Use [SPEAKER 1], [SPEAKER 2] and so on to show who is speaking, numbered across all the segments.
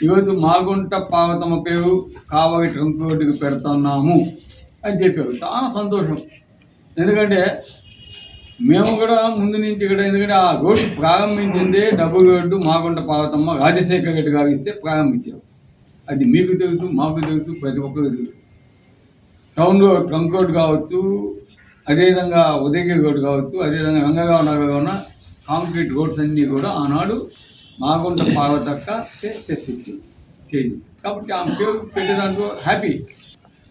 [SPEAKER 1] ఈరోజు మాగుంట పార్వతమ్మ పేరు కావలి ట్రంక్ రోడ్డుకి పెడుతున్నాము అని చెప్పారు. చాలా సంతోషం. ఎందుకంటే మేము కూడా ముందు నుంచి ఇక్కడ, ఎందుకంటే ఆ రోడ్డు ప్రారంభించిందే డబుల్ రోడ్డు మాగుంట పార్వతమ్మ రాజశేఖర రెడ్డి గారు ఇస్తే ప్రారంభించారు. అది మీకు తెలుసు, మాకు తెలుసు, ప్రతి ఒక్కరికి తెలుసు. టౌన్ రోడ్ ట్రంక్ రోడ్ కావచ్చు, అదేవిధంగా ఉదయగిరి రోడ్ కావచ్చు, అదేవిధంగా రంగగావ్ నగర్ ఉన్న కాంక్రీట్ రోడ్స్ అన్నీ కూడా ఆనాడు మాగుంట పార్వతక్క తెచ్చి చేయింది. కాబట్టి ఆమె పేరు పెట్టేదాంట్లో హ్యాపీ.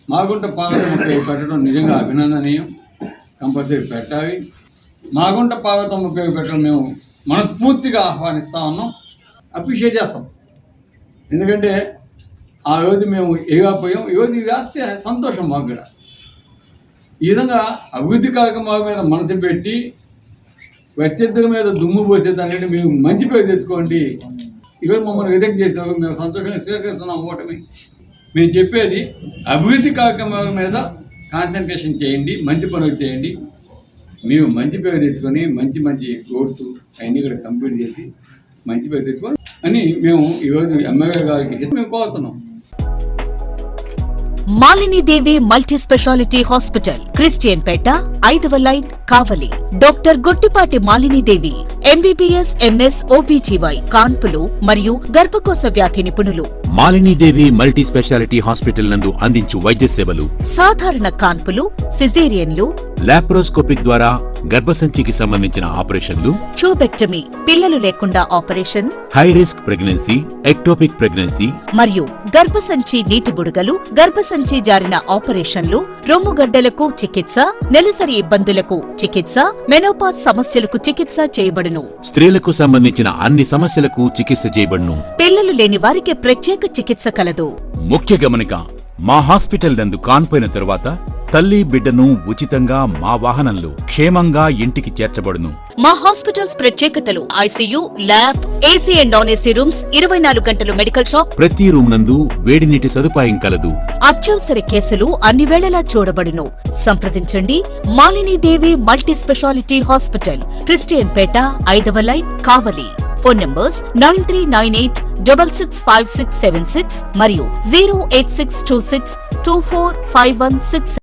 [SPEAKER 1] మాగుంట పార్వతమ్మ పేరు పెట్టడం నిజంగా అభినందనీయం. కంపల్సరీ పెట్టాలి. మాగుంట పార్వతమ్మ పేరు పెట్టడం మేము మనస్ఫూర్తిగా ఆహ్వానిస్తూ ఉన్నాం, అప్రిషియేట్ చేస్తాం. ఎందుకంటే ఆ రోజు మేము ఎగపోయాం, ఈరోజు ఇది రాస్తే సంతోషం మాకు కూడా. ఈ విధంగా అభివృద్ధి కార్యక్రమాల మీద మనసు పెట్టి ప్రత్యర్థుల మీద దుమ్ము పోసేదానికంటే మేము మంచి పేరు తెచ్చుకోండి. ఈరోజు మమ్మల్ని రిజెక్ట్ చేసారు, మేము సంతోషంగా స్వీకరిస్తున్నాం ఓటమి. మేము చెప్పేది అభివృద్ధి కార్యక్రమాల మీద కాన్సన్ట్రేషన్ చేయండి, మంచి పనులు చేయండి. మేము మంచి పేరు తెచ్చుకొని మంచి మంచి రోడ్స్ అవన్నీ కూడా కంప్లీట్ చేసి మంచి పేరు తెచ్చుకొని అని మేము ఈరోజు ఎమ్మెల్యే గారికి మేము కోరుతున్నాం.
[SPEAKER 2] Malinidevi multi speciality hospital, Christian Peta, 5వ line, Kavali. Doctor Gottipati Malinidevi, MBBS, MS, OBGY, కాన్పులు మరియు గర్భకోశ వ్యాధి నిపుణులు.
[SPEAKER 3] మాలినీదేవి మల్టీ స్పెషాలిటీ హాస్పిటల్ నందు అందించు వైద్య సేవలు:
[SPEAKER 2] సాధారణ కాన్పులు, సిజేరియన్లు,
[SPEAKER 3] లాప్రోస్కోపిక్ ద్వారా గర్భసంచికి సంబంధించిన ఆపరేషన్లు,
[SPEAKER 2] ట్యూబెక్టమీ, పిల్లలు లేకుండా operation,
[SPEAKER 3] high risk pregnancy, ectopic pregnancy
[SPEAKER 2] మరియు గర్భసంచి నీటి బుడగలు, గర్భసంచి జారిన ఆపరేషన్లు, రొమ్ముగడ్డలకు చికిత్స, నెలసరి ఇబ్బందులకు చికిత్స, మెనోపాజ్ సమస్యలకు చికిత్స చేయబడును.
[SPEAKER 3] స్త్రీలకు సంబంధించిన అన్ని సమస్యలకు చికిత్స చేయబడును.
[SPEAKER 2] పిల్లలు లేని వారికి ప్రత్యేక చికిత్స కలదు.
[SPEAKER 3] ముఖ్య గమనిక: మా హాస్పిటల్ నందు కాన్పోయిన తరువాత తల్లి బిడ్డను ఉచితంగా మా వాహనంలో క్షేమంగా ఇంటికి చేర్చబడును.
[SPEAKER 2] మా హాస్పిటల్స్ ప్రత్యేకతలు: ICU, lab, AC and non AC rooms, 24 గంటలు మెడికల్ షాప్,
[SPEAKER 3] ప్రతి రూమ్ నందు వేడి నీటి సదుపాయం కలదు.
[SPEAKER 2] అత్యవసర కేసులు అన్ని వేళలా చూడబడును. సంప్రదించండి. Malinidevi multi speciality hospital, Christian Peta, 5వ లైన్, కావలి. ఫోన్ నంబర్స్ 9398665676 మరియు 08626245166.